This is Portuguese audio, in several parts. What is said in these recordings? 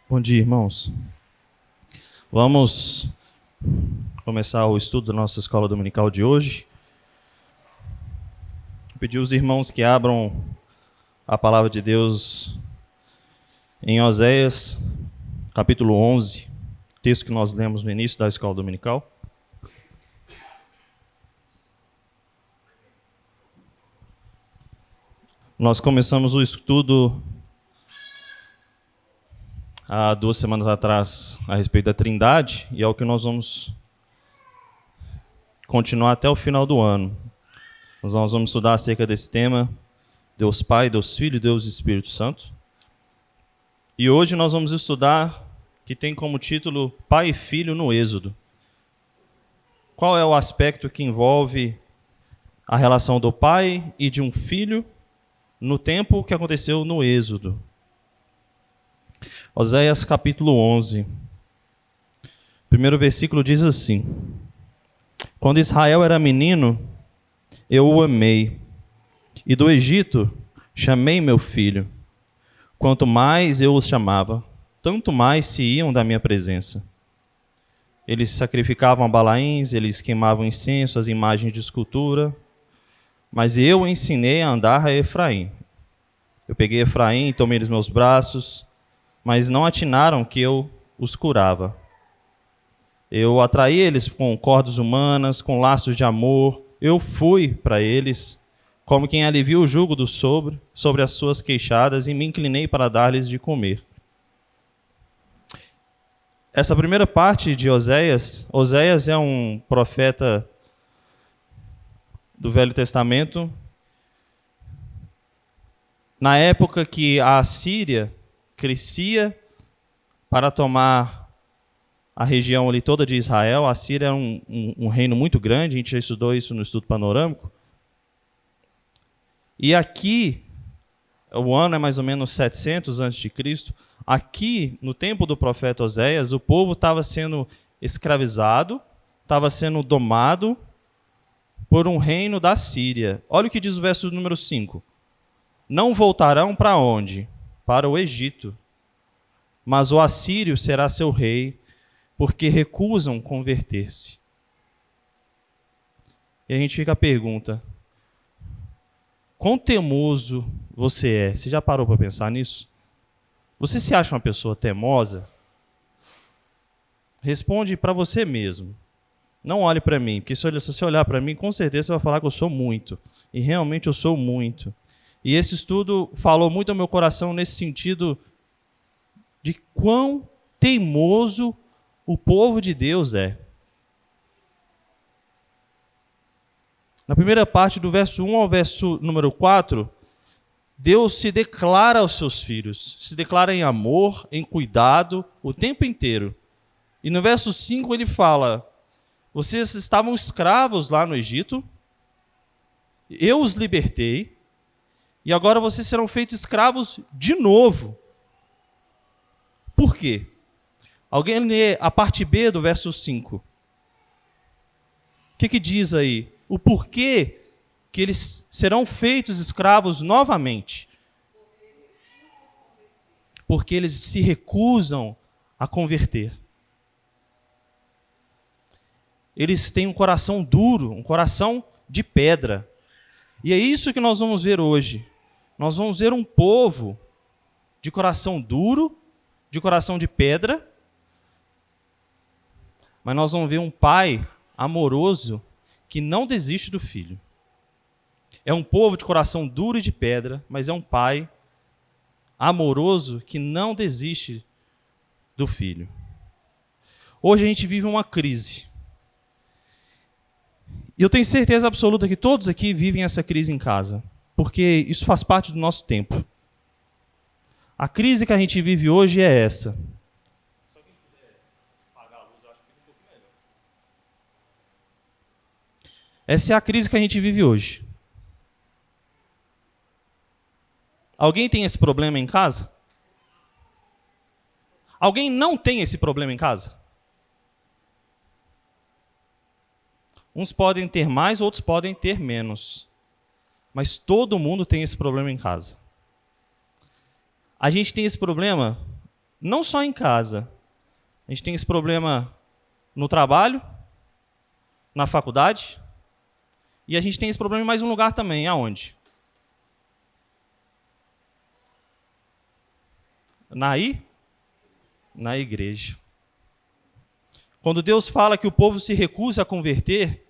Bom dia, irmãos. Vamos começar o estudo da nossa escola dominical de hoje. Vou pedir aos irmãos que abram a palavra de Deus em Oséias, capítulo 11, texto que nós lemos no início da escola dominical. Nós começamos o estudo há 2 semanas atrás a respeito da Trindade, e é o que nós vamos continuar até o final do ano. Nós vamos estudar acerca desse tema, Deus Pai, Deus Filho e Deus Espírito Santo. E hoje nós vamos estudar, que tem como título Pai e Filho no Êxodo. Qual é o aspecto que envolve a relação do pai e de um filho no tempo que aconteceu no Êxodo? Oséias capítulo 11. O primeiro versículo diz assim: Quando Israel era menino, eu o amei, e do Egito chamei meu filho. Quanto mais eu os chamava, tanto mais se iam da minha presença. Eles sacrificavam a Balaíns, eles queimavam incenso, as imagens de escultura, mas eu ensinei a andar a Efraim. Eu peguei Efraim e tomei nos meus braços, mas não atinaram que eu os curava. Eu atraí eles com cordas humanas, com laços de amor. Eu fui para eles como quem alivia o jugo do sobre as suas queixadas, e me inclinei para dar-lhes de comer. Essa primeira parte de Oséias é um profeta do Velho Testamento, na época que a Assíria crescia para tomar a região ali toda de Israel. A Síria era um reino muito grande, a gente já estudou isso no estudo panorâmico. E aqui, o ano é mais ou menos 700 a.C., aqui, no tempo do profeta Oséias, o povo estava sendo escravizado, estava sendo domado por um reino da Síria. Olha o que diz o verso número 5. Não voltarão para onde? Para o Egito. Mas o assírio será seu rei, porque recusam converter-se. E a gente fica a pergunta: quão teimoso você é? Você já parou para pensar nisso? Você se acha uma pessoa teimosa? Responde para você mesmo. Não olhe para mim, porque se você olhar para mim, com certeza você vai falar que eu sou muito. E realmente eu sou muito. E esse estudo falou muito ao meu coração nesse sentido de quão teimoso o povo de Deus é. Na primeira parte, do verso 1 ao verso número 4, Deus se declara aos seus filhos, se declara em amor, em cuidado, o tempo inteiro. E no verso 5 ele fala: vocês estavam escravos lá no Egito, eu os libertei, e agora vocês serão feitos escravos de novo. Por quê? Alguém lê a parte B do verso 5. O que diz aí? O porquê que eles serão feitos escravos novamente? Porque eles se recusam a converter. Eles têm um coração duro, um coração de pedra. E é isso que nós vamos ver hoje. Nós vamos ver um povo de coração duro, de coração de pedra, mas nós vamos ver um pai amoroso que não desiste do filho. É um povo de coração duro e de pedra, mas é um pai amoroso que não desiste do filho. Hoje a gente vive uma crise. E eu tenho certeza absoluta que todos aqui vivem essa crise em casa, porque isso faz parte do nosso tempo. A crise que a gente vive hoje é essa. Se alguém puder apagar a luz, eu acho que fica um pouco melhor. Essa é a crise que a gente vive hoje. Alguém tem esse problema em casa? Alguém não tem esse problema em casa? Uns podem ter mais, outros podem ter menos. Mas todo mundo tem esse problema em casa. A gente tem esse problema não só em casa. A gente tem esse problema no trabalho, na faculdade, e a gente tem esse problema em mais um lugar também. Aonde? Na igreja. Quando Deus fala que o povo se recusa a converter,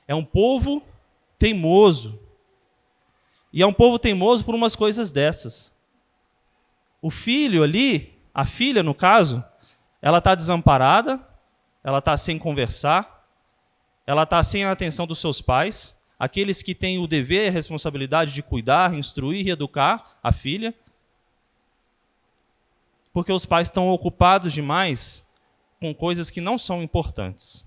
é um povo teimoso. E é um povo teimoso por umas coisas dessas. O filho ali, a filha no caso, ela está desamparada, ela está sem conversar, ela está sem a atenção dos seus pais, aqueles que têm o dever e a responsabilidade de cuidar, instruir e educar a filha, porque os pais estão ocupados demais com coisas que não são importantes.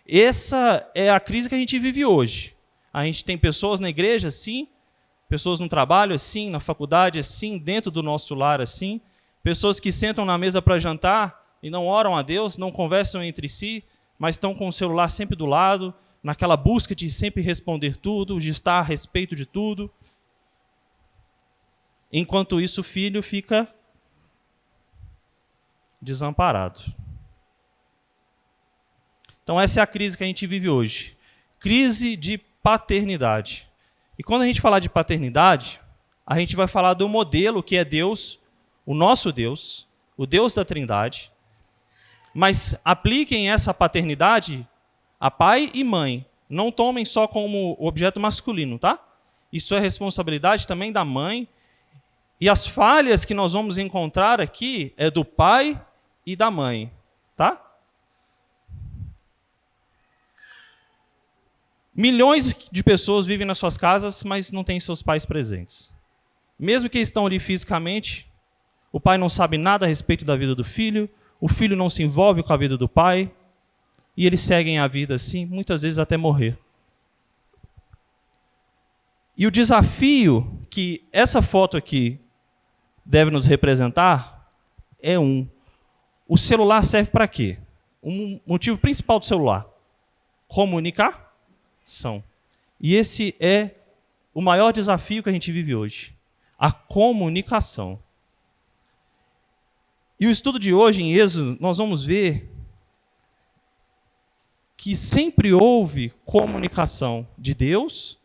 Essa é a crise que a gente vive hoje. A gente tem pessoas na igreja assim, pessoas no trabalho assim, na faculdade assim, dentro do nosso lar assim, pessoas que sentam na mesa para jantar e não oram a Deus, não conversam entre si, mas estão com o celular sempre do lado, naquela busca de sempre responder tudo, de estar a respeito de tudo. Enquanto isso, o filho fica desamparado. Então essa é a crise que a gente vive hoje. Crise de paternidade. E quando a gente falar de paternidade, a gente vai falar do modelo que é Deus, o nosso Deus, o Deus da Trindade. Mas apliquem essa paternidade a pai e mãe. Não tomem só como objeto masculino, tá? Isso é responsabilidade também da mãe. E as falhas que nós vamos encontrar aqui é do pai e da mãe, tá? Milhões de pessoas vivem nas suas casas, mas não têm seus pais presentes. Mesmo que estão ali fisicamente, o pai não sabe nada a respeito da vida do filho, o filho não se envolve com a vida do pai, e eles seguem a vida assim, muitas vezes até morrer. E o desafio que essa foto aqui deve nos representar é o celular serve para quê? O motivo principal do celular: comunicação. E esse é o maior desafio que a gente vive hoje: a comunicação. E o estudo de hoje, em Êxodo, nós vamos ver que sempre houve comunicação de Deus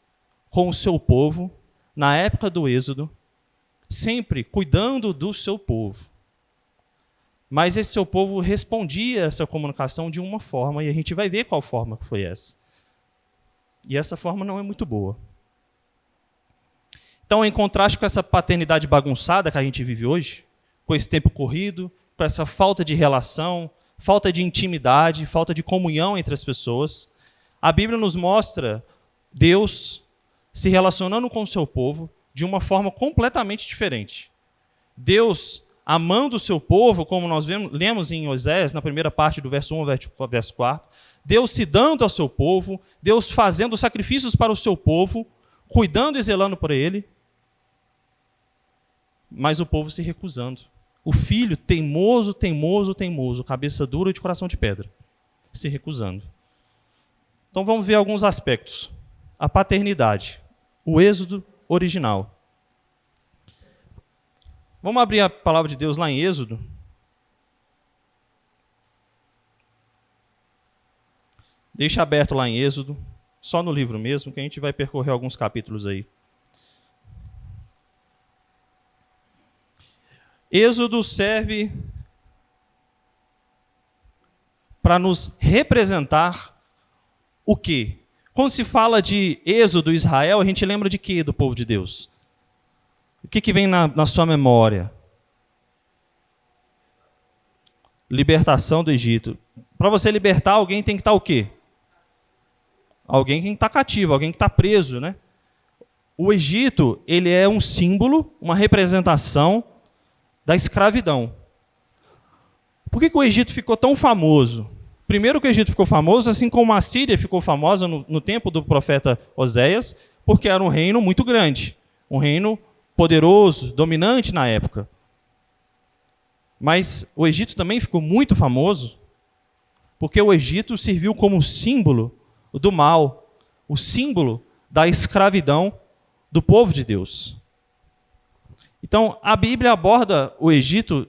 com o seu povo, na época do Êxodo, sempre cuidando do seu povo. Mas esse seu povo respondia a essa comunicação de uma forma, e a gente vai ver qual forma foi essa. E essa forma não é muito boa. Então, em contraste com essa paternidade bagunçada que a gente vive hoje, com esse tempo corrido, com essa falta de relação, falta de intimidade, falta de comunhão entre as pessoas, a Bíblia nos mostra Deus se relacionando com o seu povo de uma forma completamente diferente. Deus amando o seu povo, como nós lemos em Oséias, na primeira parte do verso 1 ao verso 4, Deus se dando ao seu povo, Deus fazendo sacrifícios para o seu povo, cuidando e zelando por ele, mas o povo se recusando. O filho teimoso, cabeça dura e de coração de pedra, se recusando. Então vamos ver alguns aspectos. A paternidade, o êxodo original. Vamos abrir a palavra de Deus lá em Êxodo. Deixa aberto lá em Êxodo, só no livro mesmo, que a gente vai percorrer alguns capítulos aí. Êxodo serve para nos representar o quê? Quando se fala de Êxodo, Israel, a gente lembra de quê do povo de Deus? O que vem na sua memória? Libertação do Egito. Para você libertar alguém tem que estar o quê? Alguém que está cativo, alguém que está preso, né? O Egito, ele é um símbolo, uma representação da escravidão. Por que o Egito ficou tão famoso? Primeiro que o Egito ficou famoso, assim como a Síria ficou famosa no tempo do profeta Oséias, porque era um reino muito grande, um reino poderoso, dominante na época. Mas o Egito também ficou muito famoso, porque o Egito serviu como símbolo do mal, o símbolo da escravidão do povo de Deus. Então, a Bíblia aborda o Egito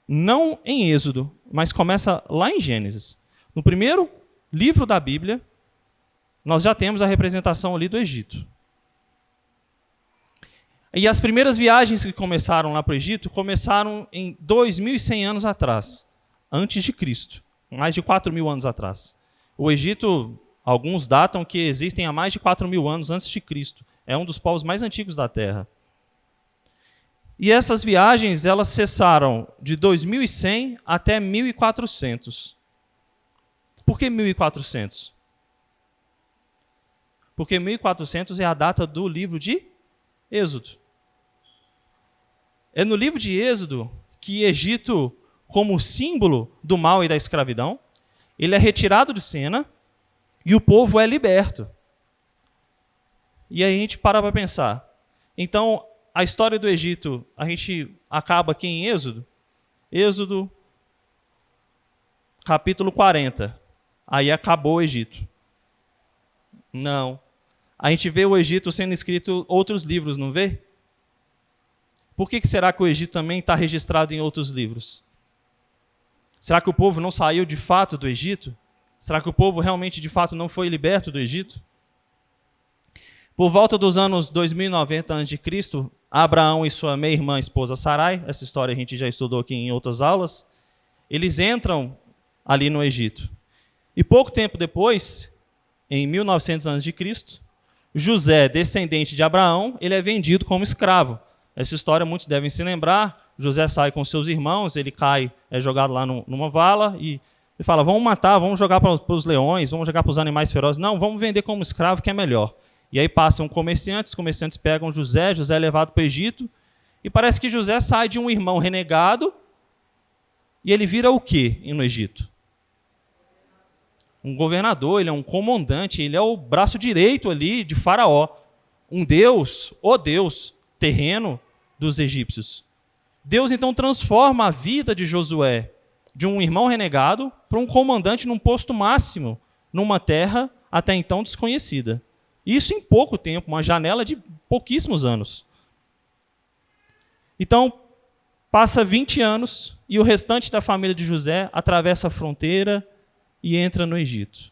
não em Êxodo, mas começa lá em Gênesis. No primeiro livro da Bíblia, nós já temos a representação ali do Egito. E as primeiras viagens que começaram lá para o Egito começaram em 2.100 anos atrás, antes de Cristo, mais de 4.000 anos atrás. O Egito, alguns datam que existem há mais de 4.000 anos antes de Cristo. É um dos povos mais antigos da Terra. E essas viagens, elas cessaram de 2.100 até 1.400. Por que 1.400? Porque 1.400 é a data do livro de Êxodo. É no livro de Êxodo que Egito, como símbolo do mal e da escravidão, ele é retirado de cena e o povo é liberto. E aí a gente para pensar. Então, a história do Egito, a gente acaba aqui em Êxodo. Êxodo, capítulo 40. Aí acabou o Egito. Não. A gente vê o Egito sendo escrito outros livros, não vê? Por que será que o Egito também está registrado em outros livros? Será que o povo não saiu de fato do Egito? Será que o povo realmente de fato não foi liberto do Egito? Por volta dos anos 2090 a.C., Abraão e sua meia-irmã esposa Sarai, essa história a gente já estudou aqui em outras aulas, eles entram ali no Egito. E pouco tempo depois, em 1900 a.C., José, descendente de Abraão, ele é vendido como escravo. Essa história muitos devem se lembrar. José sai com seus irmãos, ele cai, é jogado lá numa vala e ele fala, vamos matar, vamos jogar para os leões, vamos jogar para os animais ferozes. Não, vamos vender como escravo que é melhor. E aí passam comerciantes, os comerciantes pegam José, José é levado para o Egito, e parece que José sai de um irmão renegado, e ele vira o quê no Egito? Um governador, ele é um comandante, ele é o braço direito ali de Faraó. Um deus, o Deus terreno dos egípcios. Deus então transforma a vida de Josué, de um irmão renegado, para um comandante num posto máximo, numa terra até então desconhecida. Isso em pouco tempo, uma janela de pouquíssimos anos. Então, passa 20 anos e o restante da família de José atravessa a fronteira e entra no Egito.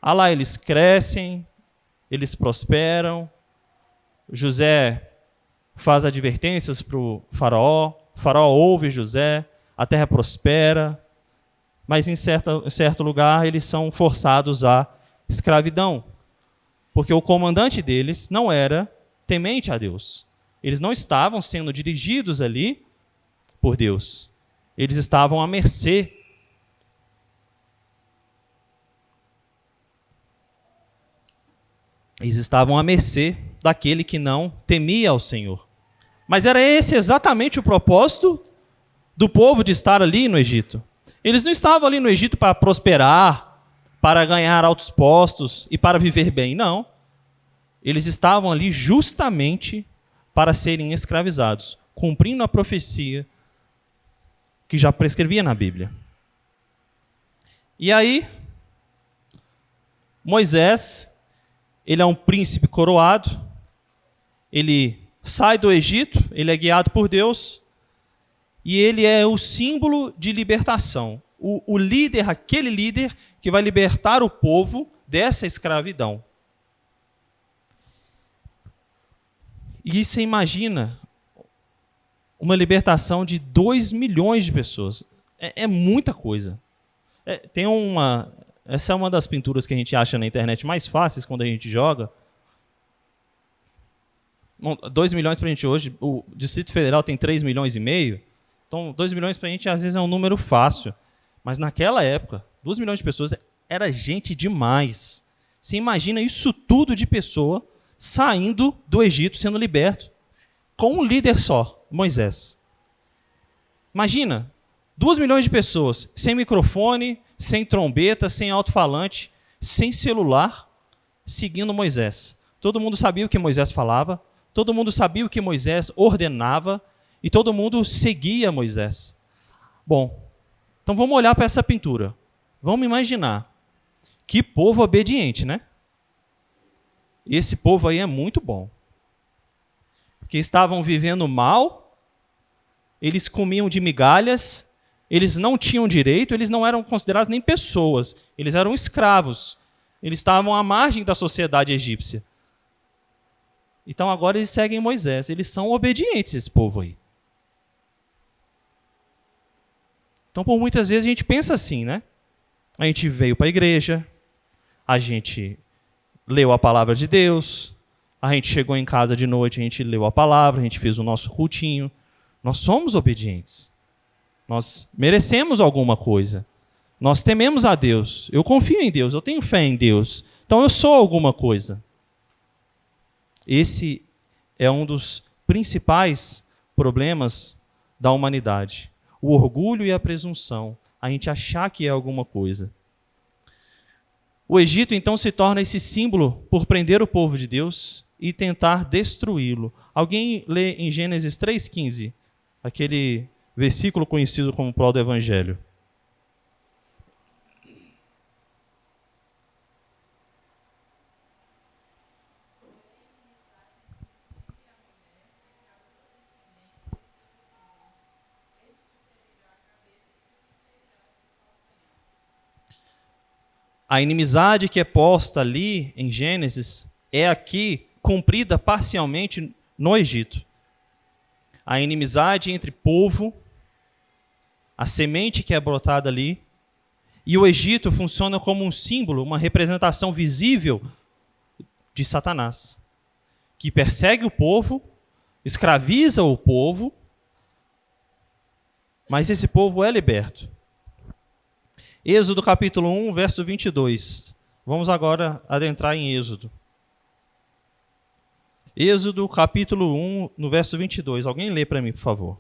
Lá eles crescem, eles prosperam, José faz advertências para o faraó ouve José, a terra prospera, mas em certo lugar eles são forçados à escravidão, porque o comandante deles não era temente a Deus. Eles não estavam sendo dirigidos ali por Deus. Eles estavam à mercê. Eles estavam à mercê daquele que não temia ao Senhor. Mas era esse exatamente o propósito do povo de estar ali no Egito. Eles não estavam ali no Egito para prosperar, para ganhar altos postos e para viver bem, não. Eles estavam ali justamente para serem escravizados, cumprindo a profecia que já prescrevia na Bíblia. E aí, Moisés, ele é um príncipe coroado, ele sai do Egito, ele é guiado por Deus, e ele é o símbolo de libertação. O líder, aquele líder que vai libertar o povo dessa escravidão. E você imagina uma libertação de 2 milhões de pessoas. É muita coisa. Essa é uma das pinturas que a gente acha na internet mais fáceis quando a gente joga. 2 milhões para a gente hoje, o Distrito Federal tem 3 milhões e meio, então 2 milhões para a gente às vezes é um número fácil. Mas naquela época, 2 milhões de pessoas era gente demais. Você imagina isso tudo de pessoa saindo do Egito, sendo liberto, com um líder só, Moisés. Imagina, 2 milhões de pessoas, sem microfone, sem trombeta, sem alto-falante, sem celular, seguindo Moisés. Todo mundo sabia o que Moisés falava, todo mundo sabia o que Moisés ordenava, e todo mundo seguia Moisés. Bom, então vamos olhar para essa pintura. Vamos imaginar. Que povo obediente, né? Esse povo aí é muito bom. que estavam vivendo mal, eles comiam de migalhas, eles não tinham direito, eles não eram considerados nem pessoas, eles eram escravos. Eles estavam à margem da sociedade egípcia. Então agora eles seguem Moisés, eles são obedientes, esse povo aí. Então por muitas vezes a gente pensa assim, né? A gente veio para a igreja, a gente leu a palavra de Deus, a gente chegou em casa de noite, a gente leu a palavra, a gente fez o nosso cultinho. Nós somos obedientes. Nós merecemos alguma coisa. Nós tememos a Deus. Eu confio em Deus, eu tenho fé em Deus. Então eu sou alguma coisa. Esse é um dos principais problemas da humanidade. O orgulho e a presunção. A gente achar que é alguma coisa. O Egito, então, se torna esse símbolo por prender o povo de Deus e tentar destruí-lo. Alguém lê em Gênesis 3,15, aquele versículo conhecido como prol do Evangelho. A inimizade que é posta ali em Gênesis é aqui cumprida parcialmente no Egito. A inimizade entre povo, a semente que é brotada ali, e o Egito funciona como um símbolo, uma representação visível de Satanás, que persegue o povo, escraviza o povo, mas esse povo é liberto. Êxodo capítulo 1, verso 22. Vamos agora adentrar em Êxodo. Êxodo capítulo 1, no verso 22. Alguém lê para mim, por favor.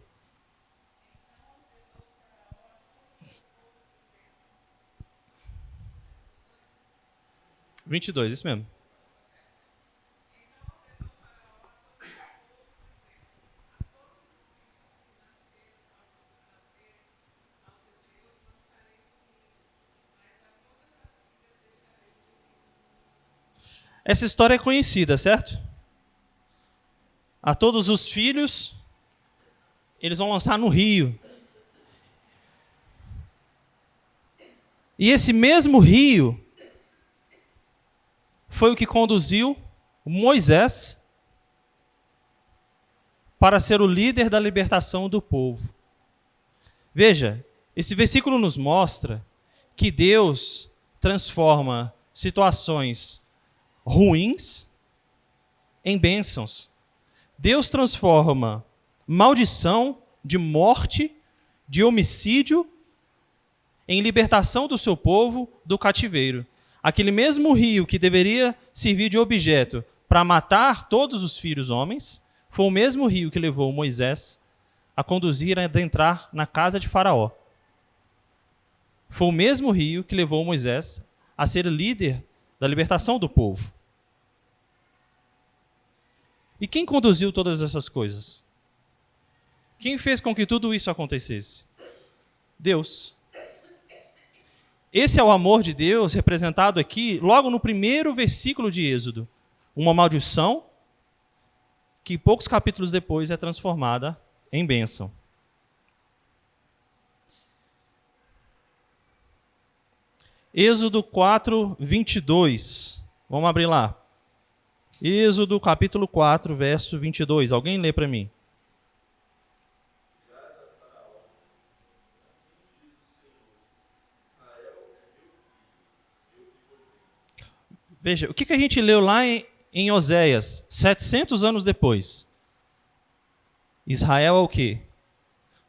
— 22, isso mesmo. Essa história é conhecida, certo? A todos os filhos, eles vão lançar no rio. E esse mesmo rio foi o que conduziu Moisés para ser o líder da libertação do povo. Veja, esse versículo nos mostra que Deus transforma situações ruins em bênçãos. Deus transforma maldição de morte, de homicídio, em libertação do seu povo do cativeiro. Aquele mesmo rio que deveria servir de objeto para matar todos os filhos homens, foi o mesmo rio que levou Moisés a conduzir a adentrar na casa de Faraó. Foi o mesmo rio que levou Moisés a ser líder da libertação do povo. E quem conduziu todas essas coisas? Quem fez com que tudo isso acontecesse? Deus. Esse é o amor de Deus representado aqui, logo no primeiro versículo de Êxodo. Uma maldição que poucos capítulos depois é transformada em bênção. Êxodo 4, 22. Vamos abrir lá. Êxodo capítulo 4, verso 22. Alguém lê para mim. Veja, o que a gente leu lá em Oséias, 700 anos depois? Israel é o quê?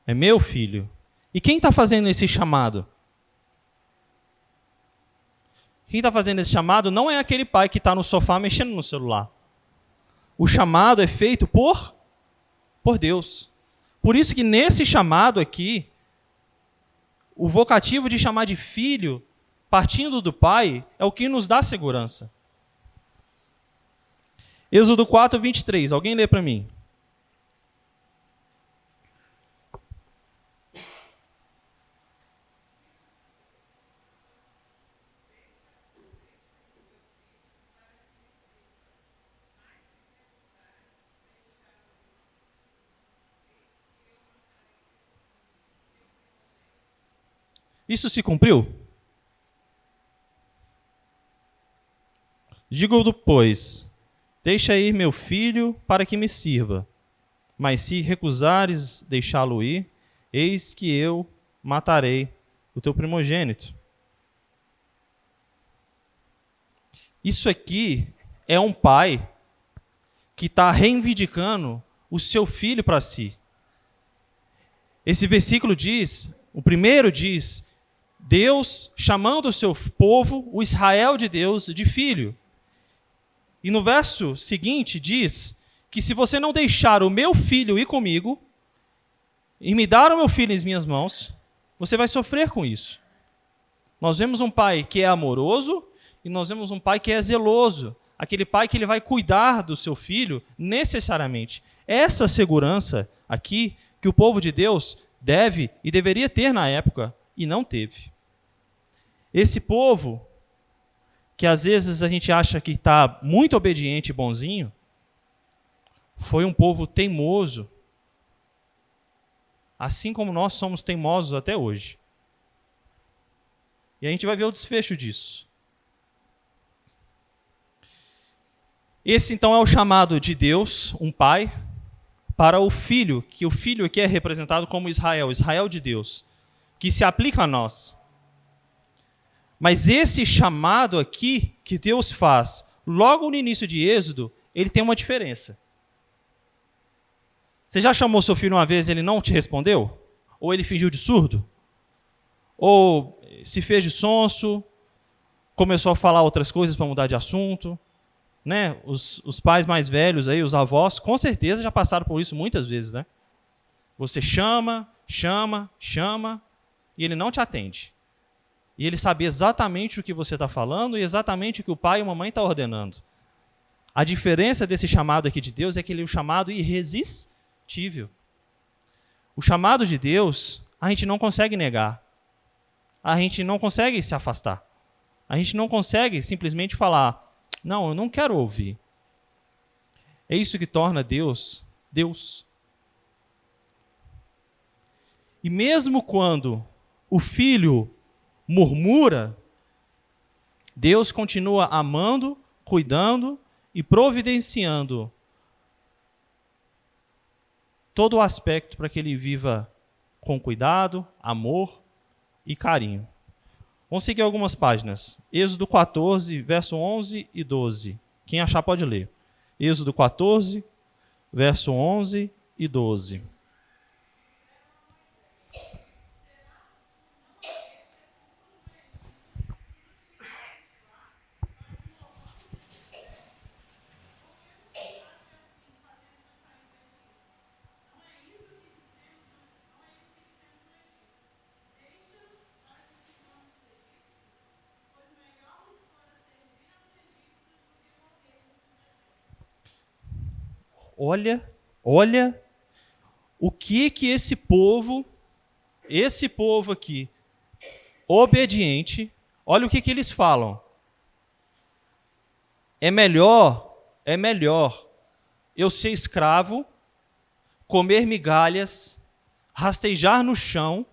É meu filho. E quem está fazendo esse chamado? Quem está fazendo esse chamado não é aquele pai que está no sofá mexendo no celular. O chamado é feito por Deus. Por isso que nesse chamado aqui, o vocativo de chamar de filho, partindo do pai, é o que nos dá segurança. Êxodo 4, 23. Alguém lê para mim. Isso se cumpriu? Digo-lhe, pois, deixa ir meu filho para que me sirva. Mas se recusares deixá-lo ir, eis que eu matarei o teu primogênito. Isso aqui é um pai que está reivindicando o seu filho para si. Esse versículo diz, o primeiro diz, Deus chamando o seu povo, o Israel de Deus, de filho. E no verso seguinte diz que se você não deixar o meu filho ir comigo e me dar o meu filho em minhas mãos, você vai sofrer com isso. Nós vemos um pai que é amoroso e nós vemos um pai que é zeloso. Aquele pai que ele vai cuidar do seu filho necessariamente. Essa segurança aqui que o povo de Deus deve e deveria ter na época e não teve. Esse povo, que às vezes a gente acha que está muito obediente e bonzinho, foi um povo teimoso, assim como nós somos teimosos até hoje. E a gente vai ver o desfecho disso. Esse então é o chamado de Deus, um pai, para o filho, que o filho aqui é representado como Israel, Israel de Deus, que se aplica a nós. Mas esse chamado aqui que Deus faz, logo no início de Êxodo, ele tem uma diferença. Você já chamou seu filho uma vez e ele não te respondeu? Ou ele fingiu de surdo? Ou se fez de sonso, começou a falar outras coisas para mudar de assunto? Né? Os pais mais velhos, aí, os avós, com certeza já passaram por isso muitas vezes. Né? Você chama, e ele não te atende. E ele sabe exatamente o que você está falando e exatamente o que o pai e a mamãe estão ordenando. A diferença desse chamado aqui de Deus é que ele é um chamado irresistível. O chamado de Deus, a gente não consegue negar. A gente não consegue se afastar. A gente não consegue simplesmente falar, não, eu não quero ouvir. É isso que torna Deus, Deus. E mesmo quando o filho murmura, Deus continua amando, cuidando e providenciando todo o aspecto para que ele viva com cuidado, amor e carinho. Vamos seguir algumas páginas. Êxodo 14, verso 11 e 12. Quem achar pode ler. Êxodo 14, verso 11 e 12. Olha o que esse povo aqui, obediente, olha o que eles falam. É melhor eu ser escravo, comer migalhas, rastejar no chão,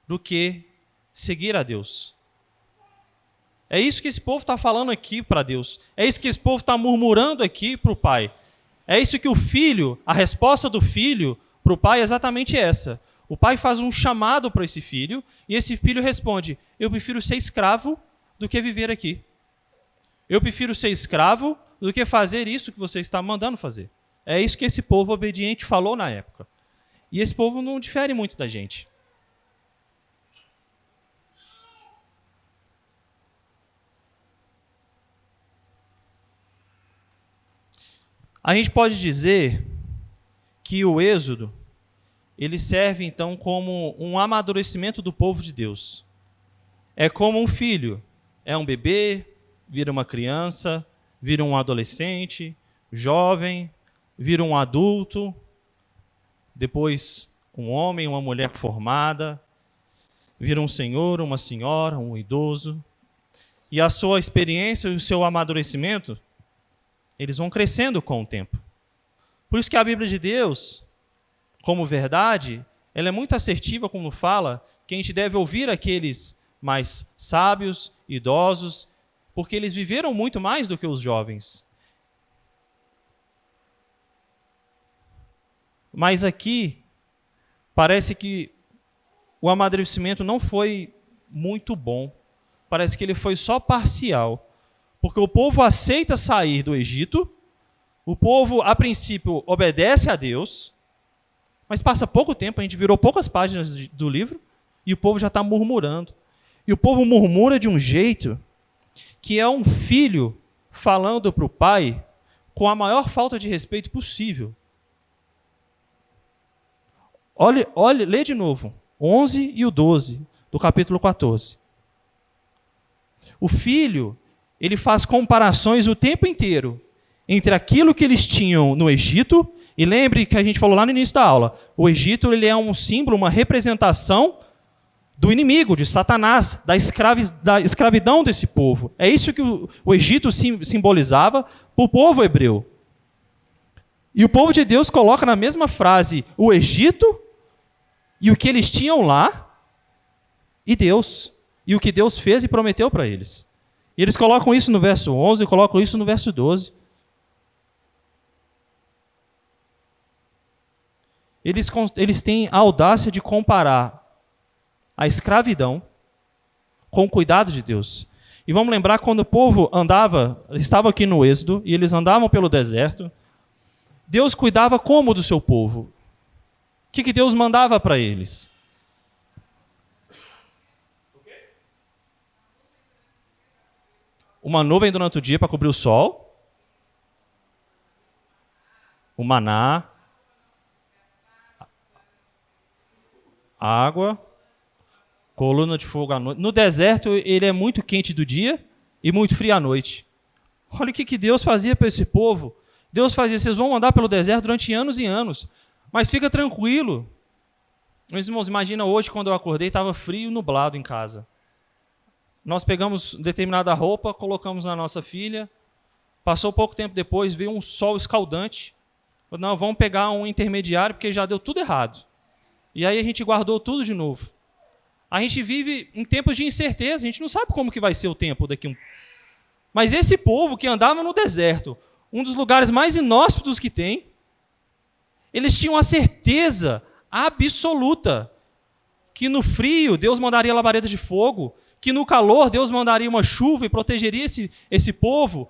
do que seguir a Deus. É isso que esse povo está falando aqui para Deus. É isso que esse povo está murmurando aqui para o pai. É isso que o filho, a resposta do filho para o pai é exatamente essa. O pai faz um chamado para esse filho e esse filho responde, eu prefiro ser escravo do que viver aqui. Eu prefiro ser escravo do que fazer isso que você está mandando fazer. É isso que esse povo obediente falou na época. E esse povo não difere muito da gente. A gente pode dizer que o Êxodo, ele serve então como um amadurecimento do povo de Deus. É como um filho, é um bebê, vira uma criança, vira um adolescente, jovem, vira um adulto, depois um homem, uma mulher formada, vira um senhor, uma senhora, um idoso. E a sua experiência e o seu amadurecimento, eles vão crescendo com o tempo. Por isso que a Bíblia de Deus, como verdade, ela é muito assertiva quando fala que a gente deve ouvir aqueles mais sábios, idosos, porque eles viveram muito mais do que os jovens. Mas aqui, parece que o amadurecimento não foi muito bom. Parece que ele foi só parcial. Porque o povo aceita sair do Egito, o povo, a princípio, obedece a Deus, mas passa pouco tempo, a gente virou poucas páginas do livro, e o povo já está murmurando. E o povo murmura de um jeito que é um filho falando para o pai com a maior falta de respeito possível. Olha, lê de novo, 11 e o 12 do capítulo 14. O filho, ele faz comparações o tempo inteiro entre aquilo que eles tinham no Egito, e lembre que a gente falou lá no início da aula, o Egito ele é um símbolo, uma representação do inimigo, de Satanás, da escravidão desse povo. É isso que o Egito simbolizava para o povo hebreu. E o povo de Deus coloca na mesma frase o Egito e o que eles tinham lá e Deus. E o que Deus fez e prometeu para eles. E eles colocam isso no verso 11 e colocam isso no verso 12. Eles têm a audácia de comparar a escravidão com o cuidado de Deus. E vamos lembrar quando o povo estava aqui no Êxodo, e eles andavam pelo deserto, Deus cuidava como do seu povo? O que Deus mandava para eles? Uma nuvem durante o dia para cobrir o sol, o maná, água, coluna de fogo à noite. No deserto, ele é muito quente do dia e muito frio à noite. Olha o que Deus fazia para esse povo. Deus fazia, vocês vão andar pelo deserto durante anos e anos, mas fica tranquilo. Meus irmãos, imagina hoje, quando eu acordei, estava frio e nublado em casa. Nós pegamos determinada roupa, colocamos na nossa filha, passou pouco tempo depois, veio um sol escaldante. Não, vamos pegar um intermediário, porque já deu tudo errado. E aí a gente guardou tudo de novo. A gente vive em tempos de incerteza, a gente não sabe como que vai ser o tempo daqui. Mas esse povo que andava no deserto, um dos lugares mais inóspitos que tem, eles tinham a certeza absoluta que no frio Deus mandaria labaredas de fogo, que no calor Deus mandaria uma chuva e protegeria esse povo,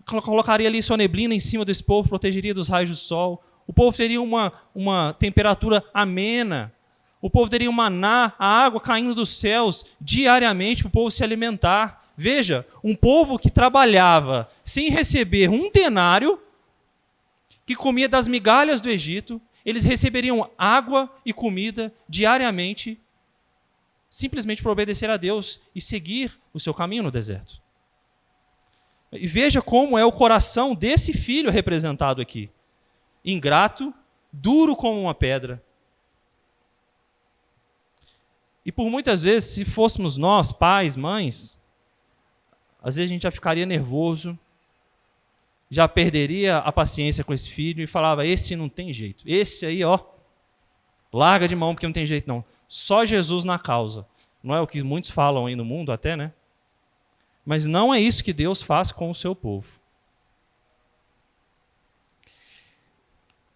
colocaria ali sua neblina em cima desse povo, protegeria dos raios do sol. O povo teria uma temperatura amena. O povo teria um maná, a água caindo dos céus diariamente para o povo se alimentar. Veja, um povo que trabalhava sem receber um denário, que comia das migalhas do Egito, eles receberiam água e comida diariamente, simplesmente para obedecer a Deus e seguir o seu caminho no deserto. E veja como é o coração desse filho representado aqui. Ingrato, duro como uma pedra. E por muitas vezes, se fôssemos nós, pais, mães, às vezes a gente já ficaria nervoso, já perderia a paciência com esse filho e falava, esse não tem jeito. Esse aí, ó, larga de mão porque não tem jeito não. Só Jesus na causa. Não é o que muitos falam aí no mundo até, né? Mas não é isso que Deus faz com o seu povo.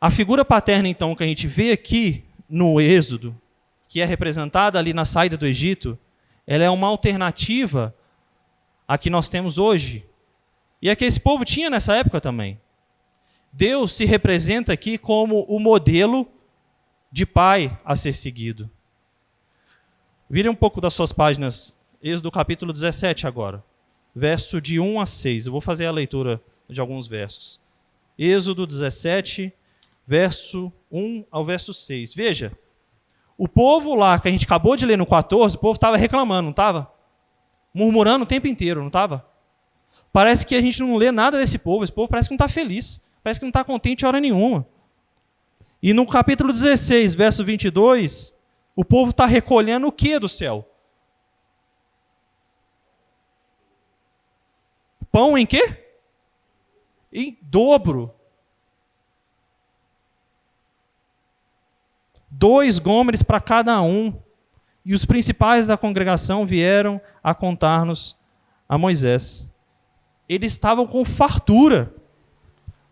A figura paterna, então, que a gente vê aqui no Êxodo, que é representada ali na saída do Egito, ela é uma alternativa à que nós temos hoje. E a que esse povo tinha nessa época também. Deus se representa aqui como o modelo de pai a ser seguido. Virem um pouco das suas páginas, Êxodo capítulo 17 agora, verso de 1 a 6. Eu vou fazer a leitura de alguns versos. Êxodo 17, verso 1 ao verso 6. Veja, o povo lá, que a gente acabou de ler no 14, o povo estava reclamando, não estava? Murmurando o tempo inteiro, não estava? Parece que a gente não lê nada desse povo, esse povo parece que não está feliz, parece que não está contente hora nenhuma. E no capítulo 16, verso 22, o povo está recolhendo o que do céu? Pão em quê? Em dobro. 2 gômeres para cada um. E os principais da congregação vieram a contar-nos a Moisés. Eles estavam com fartura.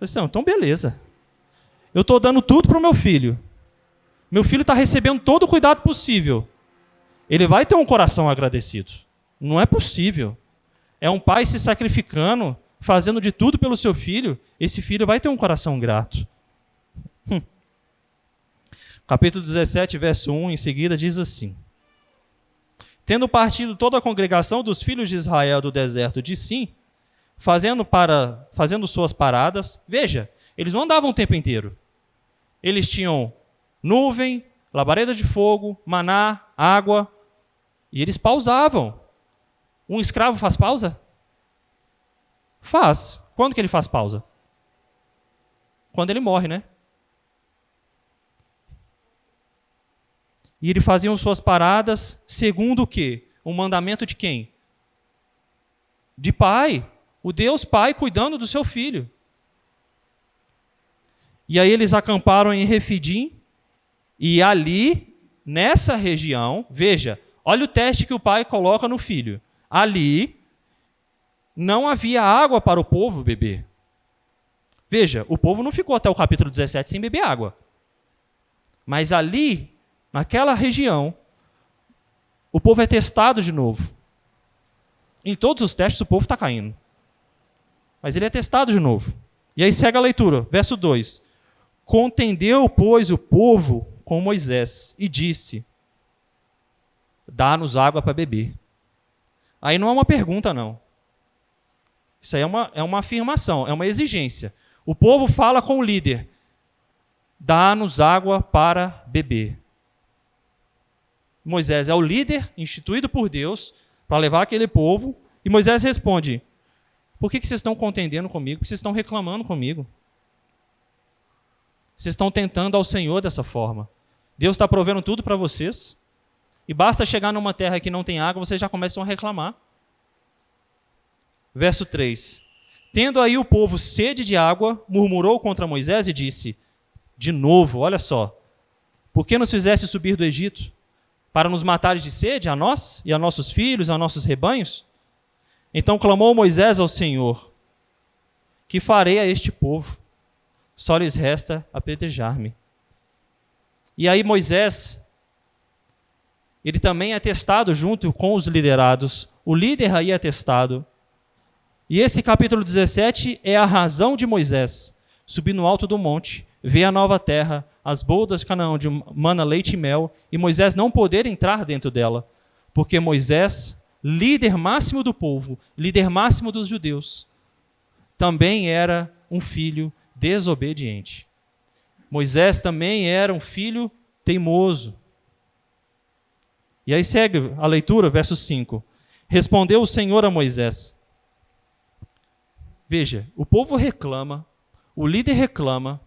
Eu disse, não, então beleza. Eu estou dando tudo para o meu filho. Meu filho está recebendo todo o cuidado possível. Ele vai ter um coração agradecido. Não é possível. É um pai se sacrificando, fazendo de tudo pelo seu filho. Esse filho vai ter um coração grato. Capítulo 17, verso 1, em seguida, diz assim: Tendo partido toda a congregação dos filhos de Israel do deserto de Sim, fazendo suas paradas, veja, eles não andavam o tempo inteiro. Eles tinham nuvem, labareda de fogo, maná, água, e eles pausavam. Um escravo faz pausa? Faz. Quando que ele faz pausa? Quando ele morre, né? E eles faziam suas paradas segundo o quê? Um mandamento de quem? De pai. O Deus Pai cuidando do seu filho. E aí eles acamparam em Refidim, e ali, nessa região, veja, olha o teste que o pai coloca no filho. Ali, não havia água para o povo beber. Veja, o povo não ficou até o capítulo 17 sem beber água. Mas ali, naquela região, o povo é testado de novo. Em todos os testes o povo está caindo. Mas ele é testado de novo. E aí segue a leitura, verso 2. Contendeu, pois, o povo com Moisés e disse: dá-nos água para beber. Aí não é uma pergunta, não. Isso aí é uma afirmação, é uma exigência. O povo fala com o líder: dá-nos água para beber. Moisés é o líder instituído por Deus para levar aquele povo, e Moisés responde: por que vocês estão contendendo comigo? Por que vocês estão reclamando comigo? Vocês estão tentando ao Senhor dessa forma. Deus está provendo tudo para vocês, e basta chegar numa terra que não tem água, vocês já começam a reclamar. Verso 3. Tendo aí o povo sede de água, murmurou contra Moisés e disse, de novo, olha só, por que nos fizeste subir do Egito? Para nos matares de sede, a nós e a nossos filhos, a nossos rebanhos? Então clamou Moisés ao Senhor: que farei a este povo? Só lhes resta apedrejar-me. E aí Moisés, ele também é testado junto com os liderados. O líder aí é testado. E esse capítulo 17 é a razão de Moisés subir no alto do monte, ver a nova terra, as boldas de Canaã, de mana, leite e mel, e Moisés não poder entrar dentro dela, porque Moisés, líder máximo do povo, líder máximo dos judeus, também era um filho desobediente. Moisés também era um filho teimoso. E aí segue a leitura, verso 5. Respondeu o Senhor a Moisés. Veja, o povo reclama, o líder reclama,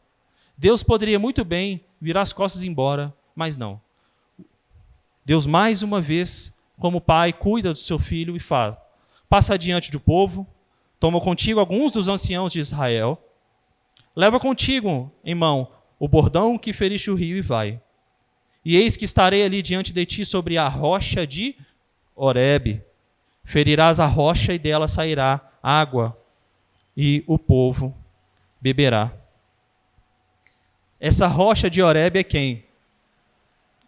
Deus poderia muito bem virar as costas e ir embora, mas não. Deus, mais uma vez, como pai, cuida do seu filho e fala: passa adiante do povo, toma contigo alguns dos anciãos de Israel, leva contigo em mão o bordão que feriste o rio e vai. E eis que estarei ali diante de ti sobre a rocha de Horebe. Ferirás a rocha e dela sairá água, e o povo beberá. Essa rocha de Horebe é quem?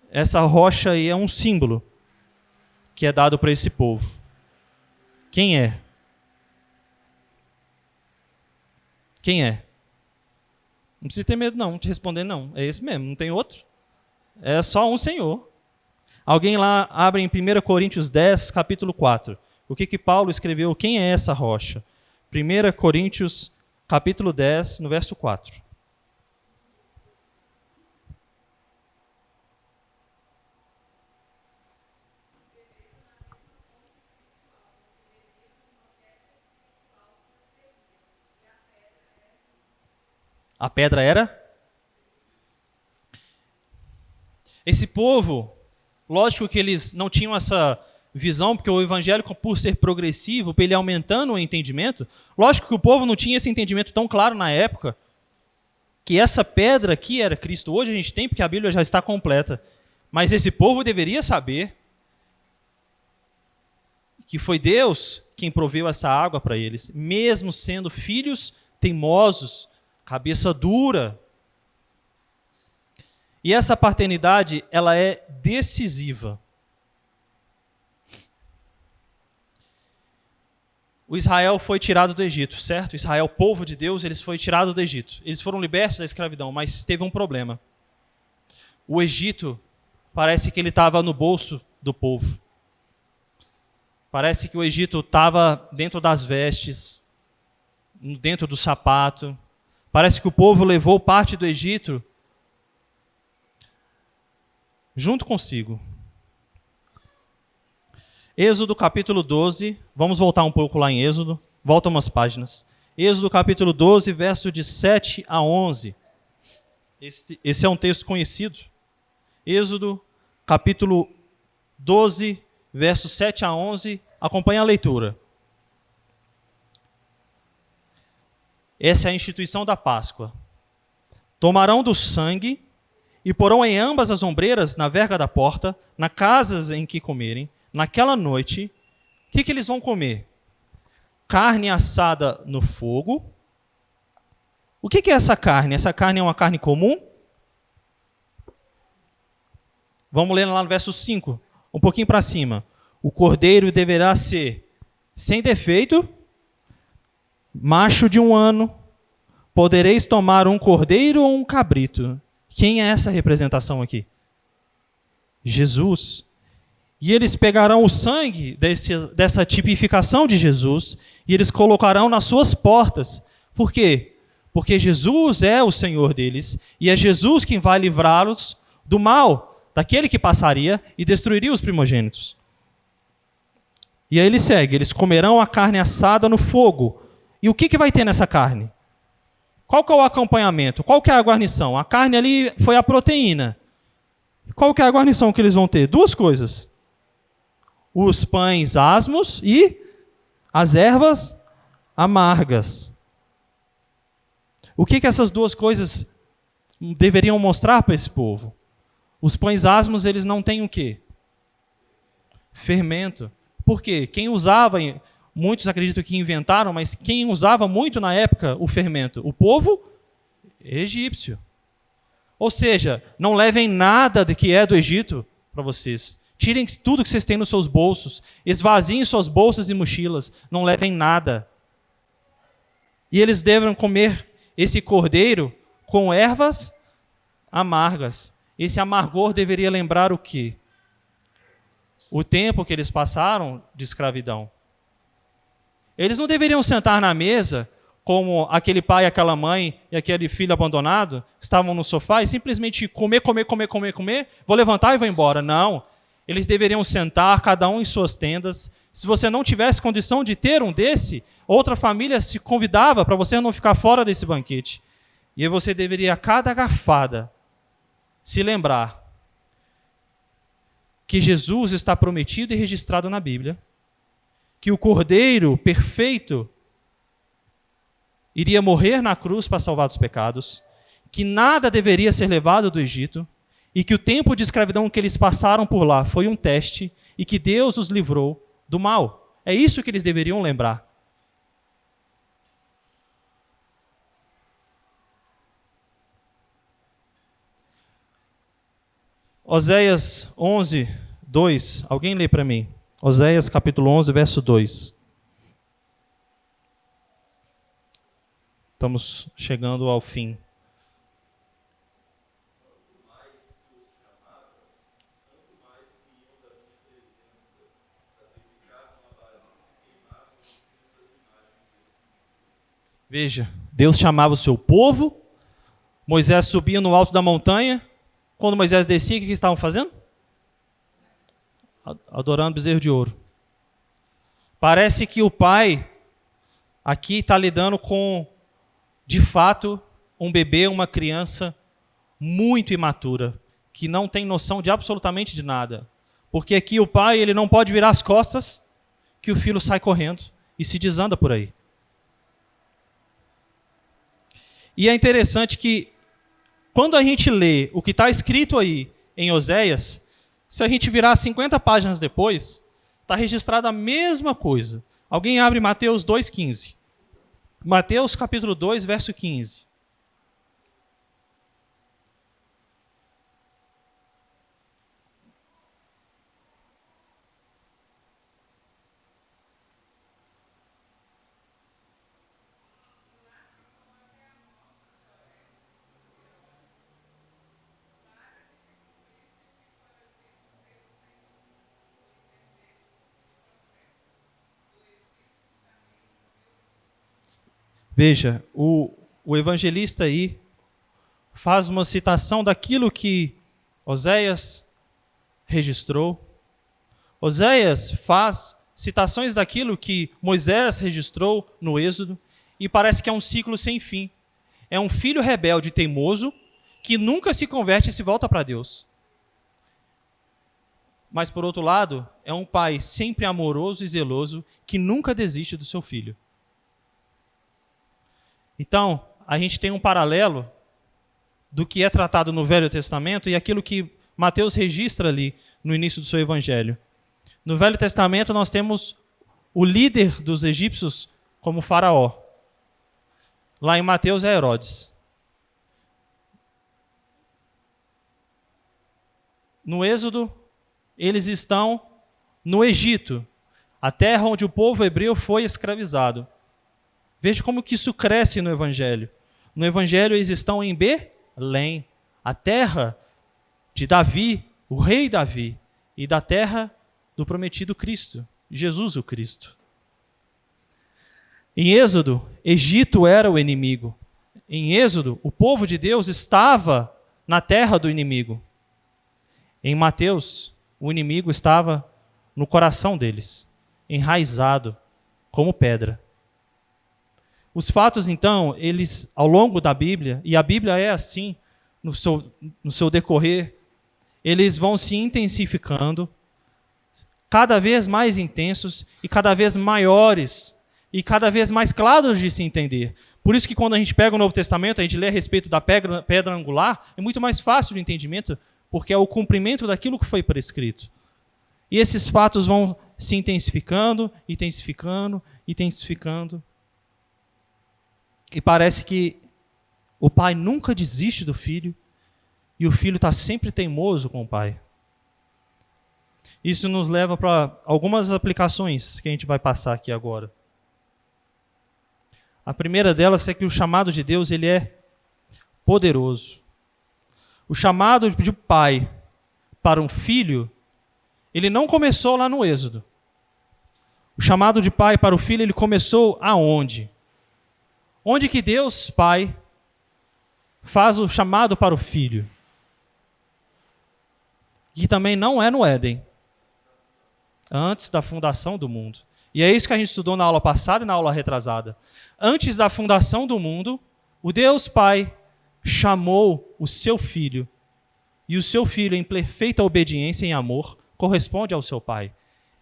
Essa rocha aí é um símbolo que é dado para esse povo. Quem é? Quem é? Não precisa ter medo não, de responder não. É esse mesmo, não tem outro. É só um Senhor. Alguém lá abre em 1 Coríntios 10, capítulo 4. O que Paulo escreveu? Quem é essa rocha? 1 Coríntios, capítulo 10, no verso 4. A pedra era? Esse povo, lógico que eles não tinham essa visão, porque o evangelho, por ser progressivo, para ele aumentando o entendimento, lógico que o povo não tinha esse entendimento tão claro na época. que essa pedra aqui era Cristo. Hoje a gente tem, porque a Bíblia já está completa. Mas esse povo deveria saber que foi Deus quem proveu essa água para eles, mesmo sendo filhos teimosos, cabeça dura. E essa paternidade, ela é decisiva. O Israel foi tirado do Egito, certo? Israel, povo de Deus, eles foram tirados do Egito. Eles foram libertos da escravidão, mas teve um problema. O Egito, parece que ele estava no bolso do povo. Parece que o Egito estava dentro das vestes, dentro do sapato. Parece que o povo levou parte do Egito junto consigo. Êxodo capítulo 12, vamos voltar um pouco lá em Êxodo, volta umas páginas. Êxodo capítulo 12, verso de 7 a 11. Esse é um texto conhecido. Êxodo capítulo 12, versos 7 a 11, acompanha a leitura. Essa é a instituição da Páscoa. Tomarão do sangue e porão em ambas as ombreiras na verga da porta, na casas em que comerem. Naquela noite, o que eles vão comer? Carne assada no fogo. O que é essa carne? Essa carne é uma carne comum? Vamos ler lá no verso 5, um pouquinho para cima. O cordeiro deverá ser sem defeito, macho de 1 ano. Podereis tomar um cordeiro ou um cabrito. Quem é essa representação aqui? Jesus. E eles pegarão o sangue dessa tipificação de Jesus e eles colocarão nas suas portas. Por quê? Porque Jesus é o Senhor deles e é Jesus quem vai livrá-los do mal, daquele que passaria e destruiria os primogênitos. E aí ele segue, eles comerão a carne assada no fogo. E o que vai ter nessa carne? Qual que é o acompanhamento? Qual que é a guarnição? A carne ali foi a proteína. Qual que é a guarnição que eles vão ter? 2 coisas. Os pães asmos e as ervas amargas. O que essas 2 coisas deveriam mostrar para esse povo? Os pães asmos, eles não têm o quê? Fermento. Por quê? Quem usava, muitos acreditam que inventaram, mas quem usava muito na época o fermento? O povo egípcio. Ou seja, não levem nada do que é do Egito para vocês. Tirem tudo que vocês têm nos seus bolsos. Esvaziem suas bolsas e mochilas. Não levem nada. E eles devem comer esse cordeiro com ervas amargas. Esse amargor deveria lembrar o quê? O tempo que eles passaram de escravidão. Eles não deveriam sentar na mesa como aquele pai, aquela mãe e aquele filho abandonado estavam no sofá e simplesmente comer, vou levantar e vou embora. Não. Eles deveriam sentar, cada um em suas tendas. Se você não tivesse condição de ter um desse, outra família se convidava para você não ficar fora desse banquete. E aí você deveria, a cada garfada, se lembrar que Jesus está prometido e registrado na Bíblia, que o Cordeiro perfeito iria morrer na cruz para salvar dos pecados, que nada deveria ser levado do Egito, e que o tempo de escravidão que eles passaram por lá foi um teste e que Deus os livrou do mal. É isso que eles deveriam lembrar. Oséias 11, 2. Alguém lê para mim. Oséias capítulo 11, verso 2. Estamos chegando ao fim. Veja, Deus chamava o seu povo, Moisés subia no alto da montanha, quando Moisés descia, o que eles estavam fazendo? Adorando bezerro de ouro. Parece que o pai aqui está lidando com, de fato, um bebê, uma criança muito imatura, que não tem noção de absolutamente de nada. Porque aqui o pai ele não pode virar as costas, que o filho sai correndo e se desanda por aí. E é interessante que, quando a gente lê o que está escrito aí em Oséias, se a gente virar 50 páginas depois, está registrada a mesma coisa. Alguém abre Mateus 2,15. Mateus capítulo 2, verso 15. Veja, o evangelista aí faz uma citação daquilo que Oséias registrou. Oséias faz citações daquilo que Moisés registrou no Êxodo, e parece que é um ciclo sem fim. É um filho rebelde e teimoso que nunca se converte e se volta para Deus. Mas, por outro lado, é um pai sempre amoroso e zeloso que nunca desiste do seu filho. Então, a gente tem um paralelo do que é tratado no Velho Testamento e aquilo que Mateus registra ali no início do seu evangelho. No Velho Testamento nós temos o líder dos egípcios como Faraó. Lá em Mateus é Herodes. No Êxodo, eles estão no Egito, a terra onde o povo hebreu foi escravizado. Veja como que isso cresce no Evangelho. No Evangelho eles estão em Belém, a terra de Davi, o rei Davi, e da terra do prometido Cristo, Jesus o Cristo. Em Êxodo, Egito era o inimigo. Em Êxodo, o povo de Deus estava na terra do inimigo. Em Mateus, o inimigo estava no coração deles, enraizado como pedra. Os fatos, então, eles, ao longo da Bíblia, e a Bíblia é assim, no seu decorrer, eles vão se intensificando, cada vez mais intensos e cada vez maiores, e cada vez mais claros de se entender. Por isso que quando a gente pega o Novo Testamento, a gente lê a respeito da pedra angular, é muito mais fácil de entendimento, porque é o cumprimento daquilo que foi prescrito. E esses fatos vão se intensificando, intensificando, intensificando. E parece que o pai nunca desiste do filho e o filho está sempre teimoso com o pai. Isso nos leva para algumas aplicações que a gente vai passar aqui agora. A primeira delas é que o chamado de Deus ele é poderoso. O chamado de pai para um filho, ele não começou lá no Êxodo. O chamado de pai para o filho, ele começou aonde? Onde que Deus, Pai, faz o chamado para o Filho? Que também não é no Éden, antes da fundação do mundo. E é isso que a gente estudou na aula passada e na aula retrasada. Antes da fundação do mundo, o Deus Pai chamou o seu Filho, e o seu Filho, em perfeita obediência e amor, corresponde ao seu Pai.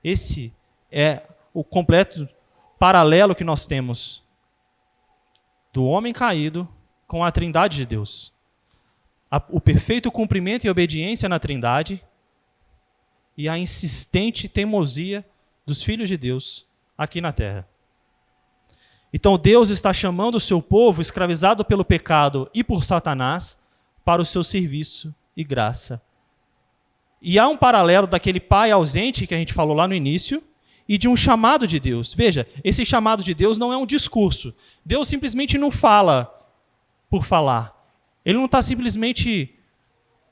Esse é o completo paralelo que nós temos do homem caído com a Trindade de Deus. O perfeito cumprimento e obediência na Trindade e a insistente teimosia dos filhos de Deus aqui na terra. Então Deus está chamando o seu povo, escravizado pelo pecado e por Satanás, para o seu serviço e graça. E há um paralelo daquele pai ausente que a gente falou lá no início, e de um chamado de Deus. Veja, esse chamado de Deus não é um discurso. Deus simplesmente não fala por falar. Ele não está simplesmente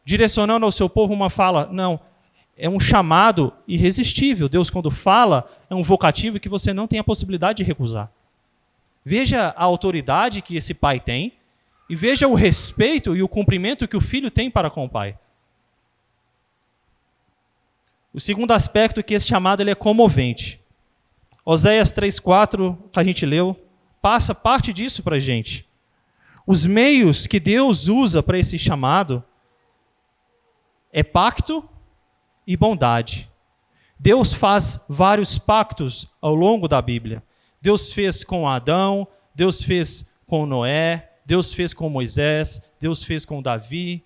direcionando ao seu povo uma fala. Não, é um chamado irresistível. Deus, quando fala, é um vocativo que você não tem a possibilidade de recusar. Veja a autoridade que esse pai tem e veja o respeito e o cumprimento que o filho tem para com o pai. O segundo aspecto é que esse chamado ele é comovente. Oséias 3,4, que a gente leu, passa parte disso para a gente. Os meios que Deus usa para esse chamado é pacto e bondade. Deus faz vários pactos ao longo da Bíblia. Deus fez com Adão, Deus fez com Noé, Deus fez com Moisés, Deus fez com Davi.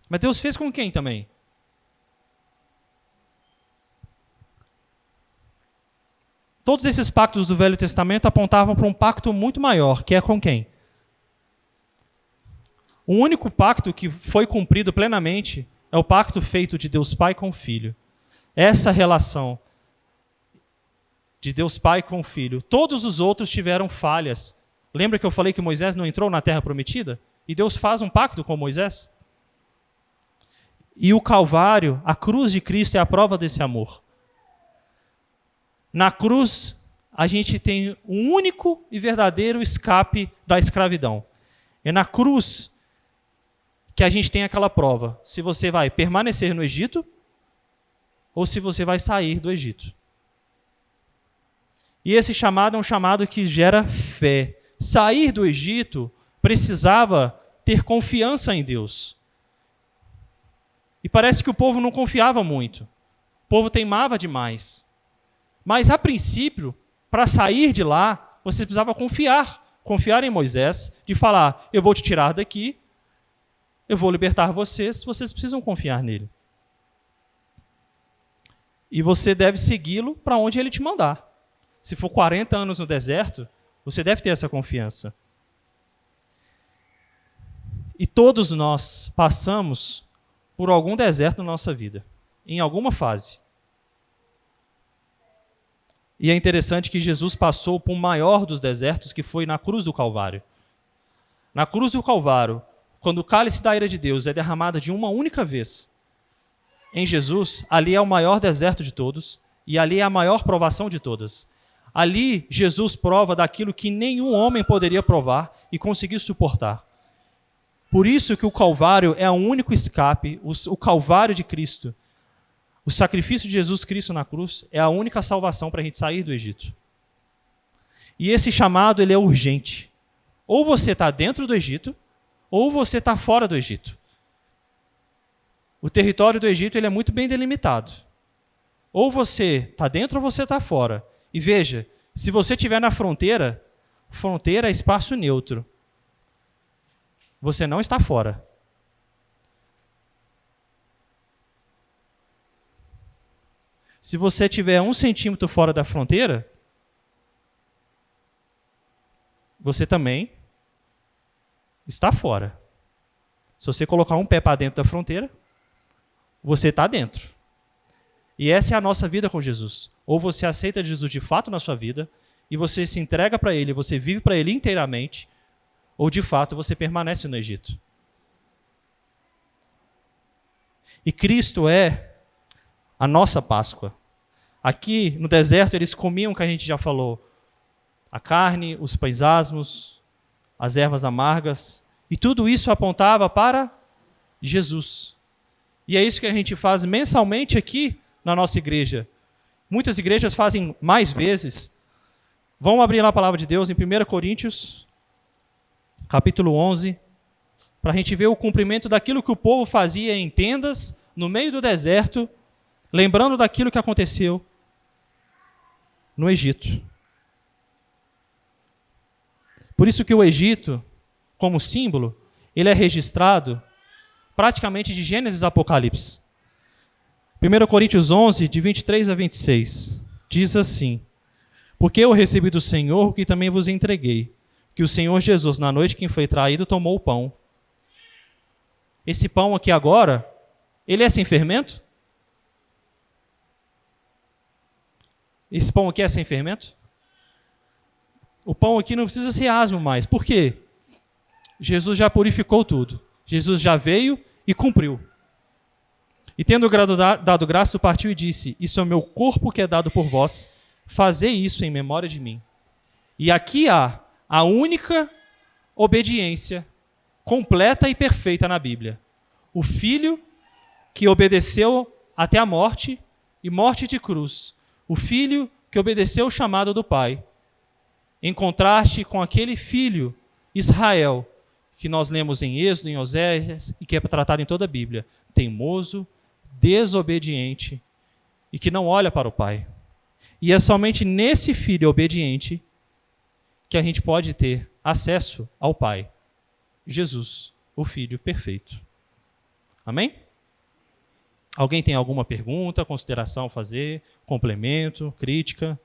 Mas Deus fez com quem também? Todos esses pactos do Velho Testamento apontavam para um pacto muito maior, que é com quem? O único pacto que foi cumprido plenamente é o pacto feito de Deus Pai com o Filho. Essa relação de Deus Pai com o Filho. Todos os outros tiveram falhas. Lembra que eu falei que Moisés não entrou na Terra Prometida? E Deus faz um pacto com Moisés? E o Calvário, a cruz de Cristo, é a prova desse amor. Na cruz, a gente tem um único e verdadeiro escape da escravidão. É na cruz que a gente tem aquela prova. Se você vai permanecer no Egito ou se você vai sair do Egito. E esse chamado é um chamado que gera fé. Sair do Egito precisava ter confiança em Deus. E parece que o povo não confiava muito. O povo teimava demais. Mas, a princípio, para sair de lá, você precisava confiar em Moisés, de falar, eu vou te tirar daqui, eu vou libertar vocês precisam confiar nele. E você deve segui-lo para onde ele te mandar. Se for 40 anos no deserto, você deve ter essa confiança. E todos nós passamos por algum deserto na nossa vida, em alguma fase. E é interessante que Jesus passou por um maior dos desertos, que foi na cruz do Calvário. Na cruz do Calvário, quando o cálice da ira de Deus é derramado de uma única vez, em Jesus, ali é o maior deserto de todos, e ali é a maior provação de todas. Ali, Jesus prova daquilo que nenhum homem poderia provar e conseguir suportar. Por isso que o Calvário é o único escape, o Calvário de Cristo. O sacrifício de Jesus Cristo na cruz é a única salvação para a gente sair do Egito. E esse chamado ele é urgente. Ou você está dentro do Egito, ou você está fora do Egito. O território do Egito ele é muito bem delimitado. Ou você está dentro ou você está fora. E veja, se você estiver na fronteira, fronteira é espaço neutro. Você não está fora. Se você estiver 1 centímetro fora da fronteira, você também está fora. Se você colocar um pé para dentro da fronteira, você está dentro. E essa é a nossa vida com Jesus. Ou você aceita Jesus de fato na sua vida, e você se entrega para Ele, você vive para Ele inteiramente, ou de fato você permanece no Egito. E Cristo é a nossa Páscoa. Aqui no deserto eles comiam o que a gente já falou, a carne, os pães asmos, as ervas amargas, e tudo isso apontava para Jesus. E é isso que a gente faz mensalmente aqui na nossa igreja. Muitas igrejas fazem mais vezes. Vamos abrir lá a palavra de Deus em 1 Coríntios, capítulo 11, para a gente ver o cumprimento daquilo que o povo fazia em tendas, no meio do deserto, lembrando daquilo que aconteceu no Egito. Por isso que o Egito, como símbolo, ele é registrado praticamente de Gênesis a Apocalipse. 1 Coríntios 11, de 23 a 26, diz assim: porque eu recebi do Senhor o que também vos entreguei, que o Senhor Jesus, na noite que foi traído, tomou o pão. Esse pão aqui agora, ele é sem fermento? Esse pão aqui é sem fermento? O pão aqui não precisa ser asmo mais. Por quê? Jesus já purificou tudo. Jesus já veio e cumpriu. E tendo dado graça, partiu e disse: isso é o meu corpo que é dado por vós, fazei isso em memória de mim. E aqui há a única obediência completa e perfeita na Bíblia. O Filho que obedeceu até a morte e morte de cruz. O Filho que obedeceu o chamado do Pai. Em contraste com aquele Filho, Israel, que nós lemos em Êxodo, em Oséias, e que é tratado em toda a Bíblia. Teimoso, desobediente e que não olha para o Pai. E é somente nesse Filho obediente que a gente pode ter acesso ao Pai. Jesus, o Filho perfeito. Amém? Alguém tem alguma pergunta, consideração a fazer, complemento, crítica?